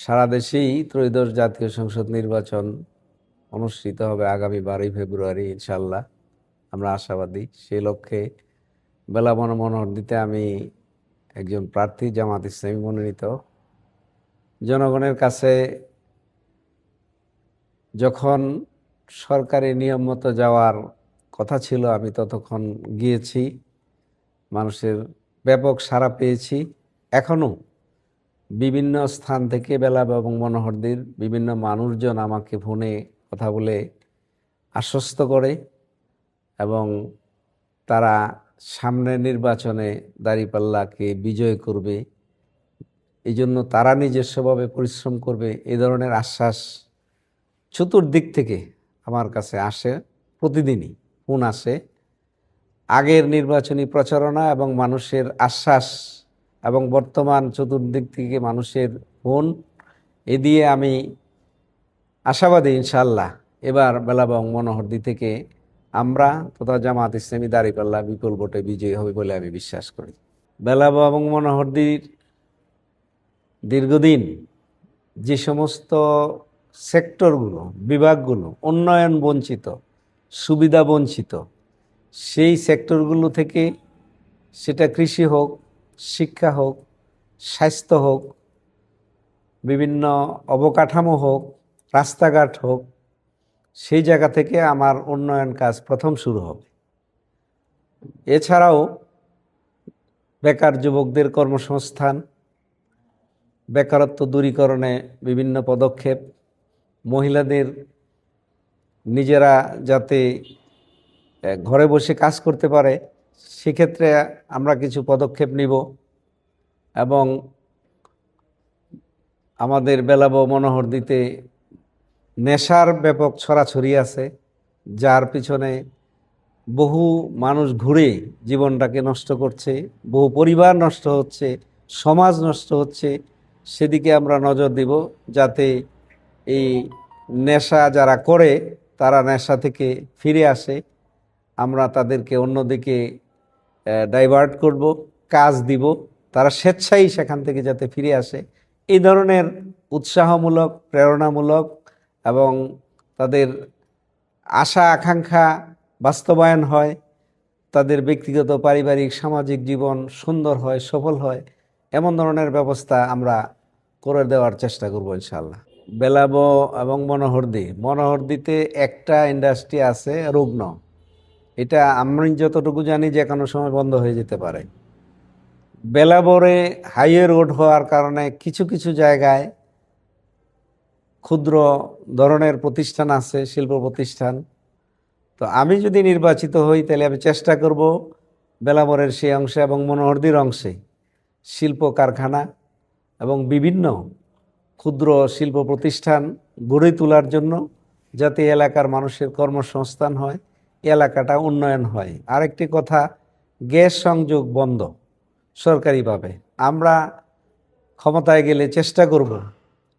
সারা দেশেই ত্রয়োদশ জাতীয় সংসদ নির্বাচন অনুষ্ঠিত হবে আগামী 12ই ফেব্রুয়ারি ইনশাল্লাহ। আমরা আশাবাদী সেই লক্ষ্যে বেলা মনোনয়ন দিতে আমি একজন প্রার্থী, জামাত ইসলামী মনোনীত। জনগণের কাছে যখন সরকারি নিয়ম মতো যাওয়ার কথা ছিল আমি ততক্ষণ গিয়েছি, মানুষের ব্যাপক সাড়া পেয়েছি। এখনো বিভিন্ন স্থান থেকে বেলা এবং মনোহরদীর বিভিন্ন মানুষজন আমাকে ফোনে কথা বলে আশ্বস্ত করে এবং তারা সামনের নির্বাচনে দাঁড়িপাল্লাকে বিজয় করবে, এই জন্য তারা নিজস্বভাবে পরিশ্রম করবে, এই ধরনের আশ্বাস চতুর্দিক থেকে আমার কাছে আসে। প্রতিদিনই ফোন আসে আগের নির্বাচনী প্রচারণা এবং মানুষের আশ্বাস এবং বর্তমান চতুর্দিক থেকে মানুষের ফোন, এ দিয়ে আমি আশাবাদী ইনশাআল্লাহ এবার বেলাবং মনোহরদী থেকে আমরা তথা জামাত ইসলামী দাঁড়িপাল্লা বিপুল ভোটে বিজয়ী হবে বলে আমি বিশ্বাস করি। বেলাবং এবং মনোহরদীর দীর্ঘদিন যে সমস্ত সেক্টরগুলো, বিভাগগুলো উন্নয়ন বঞ্চিত, সুবিধা বঞ্চিত, সেই সেক্টরগুলো থেকে, সেটা কৃষি হোক, শিক্ষা হোক, স্বাস্থ্য হোক, বিভিন্ন অবকাঠামো হোক, রাস্তাঘাট হোক, সেই জায়গা থেকে আমার উন্নয়ন কাজ প্রথম শুরু হবে। এছাড়াও বেকার যুবকদের কর্মসংস্থান, বেকারত্ব দূরীকরণে বিভিন্ন পদক্ষেপ, মহিলাদের নিজেরা যাতে ঘরে বসে কাজ করতে পারে সেক্ষেত্রে আমরা কিছু পদক্ষেপ নিব। এবং আমাদের বেলাব মনোহরদীতে নেশার ব্যাপক ছড়াছড়ি আছে, যার পিছনে বহু মানুষ ঘুরে জীবনটাকে নষ্ট করছে, বহু পরিবার নষ্ট হচ্ছে, সমাজ নষ্ট হচ্ছে। সেদিকে আমরা নজর দিব যাতে এই নেশা যারা করে তারা নেশা থেকে ফিরে আসে, আমরা তাদেরকে অন্যদিকে ডাইভার্ট করব, কাজ দিব, তারা স্বেচ্ছায় সেখান থেকে যাতে ফিরে আসে। এই ধরনের উৎসাহমূলক, প্রেরণামূলক এবং তাদের আশা আকাঙ্ক্ষা বাস্তবায়ন হয়, তাদের ব্যক্তিগত, পারিবারিক, সামাজিক জীবন সুন্দর হয়, সফল হয়, এমন ধরনের ব্যবস্থা আমরা করে দেওয়ার চেষ্টা করব ইনশাআল্লাহ। বেলাবো এবং মনোহরদীতে একটা ইন্ডাস্ট্রি আছে রুগ্ন, এটা আমি যতটুকু জানি যে কোনো সময় বন্ধ হয়ে যেতে পারে। বেলাবরে হাইওয়ে রোড হওয়ার কারণে কিছু কিছু জায়গায় ক্ষুদ্র ধরনের প্রতিষ্ঠান আছে, শিল্প প্রতিষ্ঠান। তো আমি যদি নির্বাচিত হই তাহলে আমি চেষ্টা করব বেলাবরের সেই অংশে এবং মনোহরদীর অংশে শিল্প কারখানা এবং বিভিন্ন ক্ষুদ্র শিল্প প্রতিষ্ঠান গড়ে তোলার জন্য, যাতে এলাকার মানুষের কর্মসংস্থান হয়, এলাকাটা উন্নয়ন হয়। আরেকটি কথা, গ্যাস সংযোগ বন্ধ সরকারিভাবে। আমরা ক্ষমতায় গেলে চেষ্টা করব,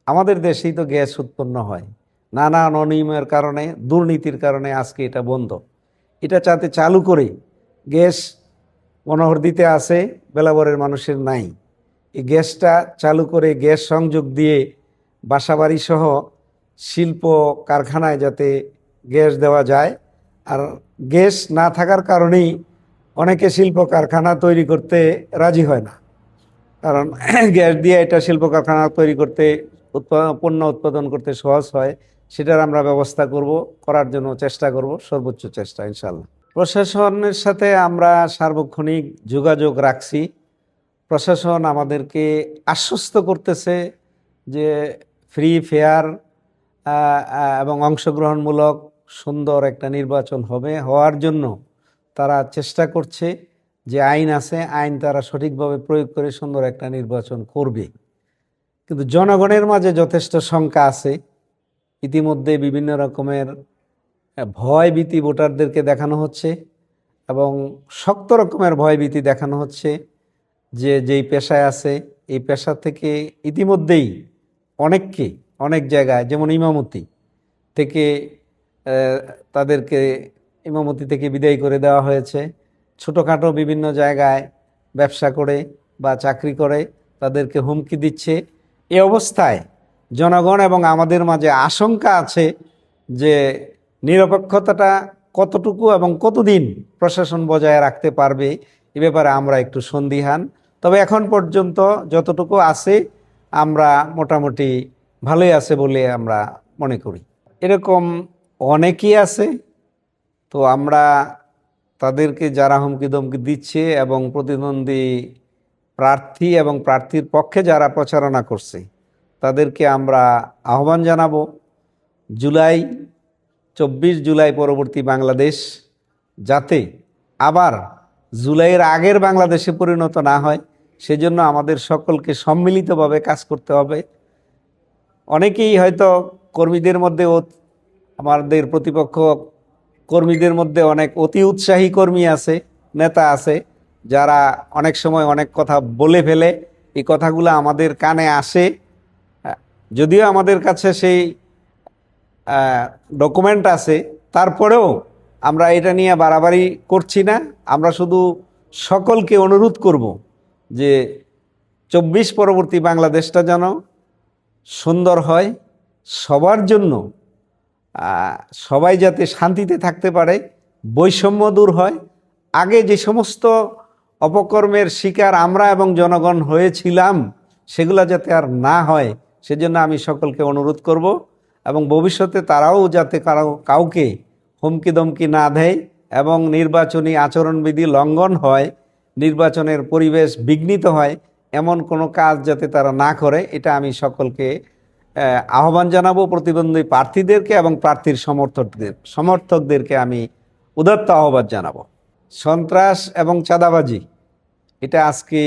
আমাদের দেশেই তো গ্যাস উৎপন্ন হয়, নানান অনিয়মের কারণে, দুর্নীতির কারণে আজকে এটা বন্ধ। এটা যাতে চালু করে, গ্যাস মনোহরদীতে আছে, বেলাবরের মানুষের নাই, এই গ্যাসটা চালু করে গ্যাস সংযোগ দিয়ে বাসাবাড়ি সহ শিল্প কারখানায় যাতে গ্যাস দেওয়া যায়। আর গ্যাস না থাকার কারণেই অনেকে শিল্প কারখানা তৈরি করতে রাজি হয় না, কারণ গ্যাস দিয়ে এটা শিল্প কারখানা তৈরি করতে, পণ্য উৎপাদন করতে সহজ হয়। সেটার আমরা ব্যবস্থা করার জন্য চেষ্টা করব, সর্বোচ্চ চেষ্টা ইনশাল্লাহ। প্রশাসনের সাথে আমরা সার্বক্ষণিক যোগাযোগ রাখছি। প্রশাসন আমাদেরকে আশ্বস্ত করতেছে যে ফ্রি, ফেয়ার এবং অংশগ্রহণমূলক সুন্দর একটা নির্বাচন হবে। হওয়ার জন্য তারা চেষ্টা করছে, যে আইন আছে আইন তারা সঠিকভাবে প্রয়োগ করে সুন্দর একটা নির্বাচন করবে। কিন্তু জনগণের মাঝে যথেষ্ট শঙ্কা আছে। ইতিমধ্যে বিভিন্ন রকমের ভয়ভীতি ভোটারদেরকে দেখানো হচ্ছে এবং শক্ত রকমের ভয়ভীতি দেখানো হচ্ছে যে যেই পেশায় আছে এই পেশা থেকে ইতিমধ্যেই অনেককে, অনেক জায়গায়, যেমন ইমামতি থেকে তাদেরকে ইমামতি থেকে বিদায় করে দেওয়া হয়েছে। ছোটোখাটো বিভিন্ন জায়গায় ব্যবসা করে বা চাকরি করে তাদেরকে হুমকি দিচ্ছে। এই অবস্থায় জনগণ এবং আমাদের মাঝে আশঙ্কা আছে যে নিরপেক্ষতাটা কতটুকু এবং কতদিন প্রশাসন বজায় রাখতে পারবে, এ ব্যাপারে আমরা একটু সন্দিহান। তবে এখন পর্যন্ত যতটুকু আছে আমরা মোটামুটি ভালোই আছে বলে আমরা মনে করি। এরকম অনেকেই আছে, তো আমরা তাদেরকে যারা হুমকি ধমকি দিচ্ছে এবং প্রতিদ্বন্দ্বী প্রার্থী এবং প্রার্থীর পক্ষে যারা প্রচারণা করছে তাদেরকে আমরা আহ্বান জানাবো, জুলাই 24 জুলাই পরবর্তী বাংলাদেশ যাতে আবার জুলাইয়ের আগের বাংলাদেশে পরিণত না হয়, সেজন্য আমাদের সকলকে সম্মিলিতভাবে কাজ করতে হবে। অনেকেই হয়তো কর্মীদের মধ্যে আমাদের প্রতিপক্ষ কর্মীদের মধ্যে অনেক অতি উৎসাহী কর্মী আছে, নেতা আছে, যারা অনেক সময় অনেক কথা বলে ফেলে। এই কথাগুলো আমাদের কানে আসে, যদিও আমাদের কাছে সেই ডকুমেন্ট আছে, তারপরেও আমরা এটা নিয়ে বাড়াবাড়ি করছি না। আমরা শুধু সকলকে অনুরোধ করব যে 24 পরবর্তী বাংলাদেশটা যেন সুন্দর হয়, সবার জন্য, সবাই যাতে শান্তিতে থাকতে পারে, বৈষম্য দূর হয়। আগে যে সমস্ত অপকর্মের শিকার আমরা এবং জনগণ হয়েছিলাম সেগুলো যাতে আর না হয়, সেজন্য আমি সকলকে অনুরোধ করব এবং ভবিষ্যতে তারাও যাতে কাউকে হুমকি দমকি না দেয় এবং নির্বাচনী আচরণবিধি লঙ্ঘন হয়, নির্বাচনের পরিবেশ বিঘ্নিত হয়, এমন কোনো কাজ যাতে তারা না করে, এটা আমি সকলকে আহ্বান জানাবো। প্রতিদ্বন্দ্বী প্রার্থীদেরকে এবং প্রার্থীর সমর্থকদেরকে আমি উদাত্ত আহ্বান জানাবো। সন্ত্রাস এবং চাঁদাবাজি এটা আজকে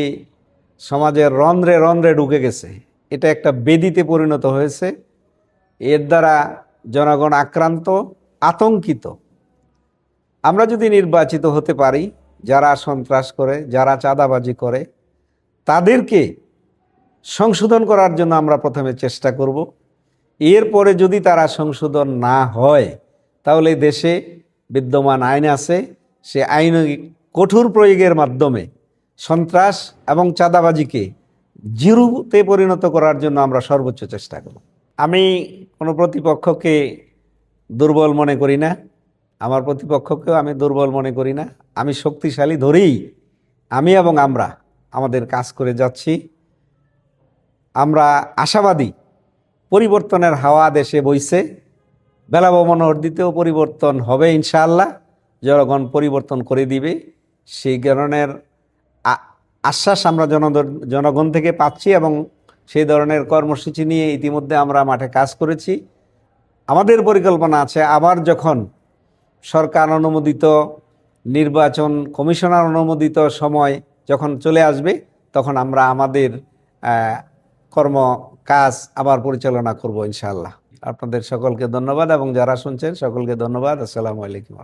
সমাজের রন্ধ্রে রন্ধ্রে ঢুকে গেছে, এটা একটা বেদিতে পরিণত হয়েছে। এর দ্বারা জনগণ আক্রান্ত, আতঙ্কিত। আমরা যদি নির্বাচিত হতে পারি, যারা সন্ত্রাস করে, যারা চাঁদাবাজি করে, তাদেরকে সংশোধন করার জন্য আমরা প্রথমে চেষ্টা করব। এরপরে যদি তারা সংশোধন না হয়, তাহলে দেশে বিদ্যমান আইন আছে, সে আইন কঠোর প্রয়োগের মাধ্যমে সন্ত্রাস এবং চাঁদাবাজিকে জিরোতে পরিণত করার জন্য আমরা সর্বোচ্চ চেষ্টা করব। আমি কোনো প্রতিপক্ষকে দুর্বল মনে করি না, আমার প্রতিপক্ষকেও আমি দুর্বল মনে করি না। আমি শক্তিশালী ধরেই আমি এবং আমরা আমাদের কাজ করে যাচ্ছি। আমরা আশাবাদী, পরিবর্তনের হাওয়া দেশে বইছে, বেলা মনোহরদীতেও পরিবর্তন হবে ইনশাআল্লাহ, জনগণ পরিবর্তন করে দিবে, সেই ধরনের আশ্বাস আমরা জনগণ থেকে পাচ্ছি এবং সেই ধরনের কর্মসূচি নিয়ে ইতিমধ্যে আমরা মাঠে কাজ করেছি। আমাদের পরিকল্পনা আছে, আবার যখন সরকার অনুমোদিত নির্বাচন কমিশনার অনুমোদিত সময় যখন চলে আসবে, তখন আমরা আমাদের কাজ আবার পরিচালনা করব ইনশাআল্লাহ। আপনাদের সকলকে ধন্যবাদ এবং যারা শুনছেন সকলকে ধন্যবাদ। আসসালামু আলাইকুম।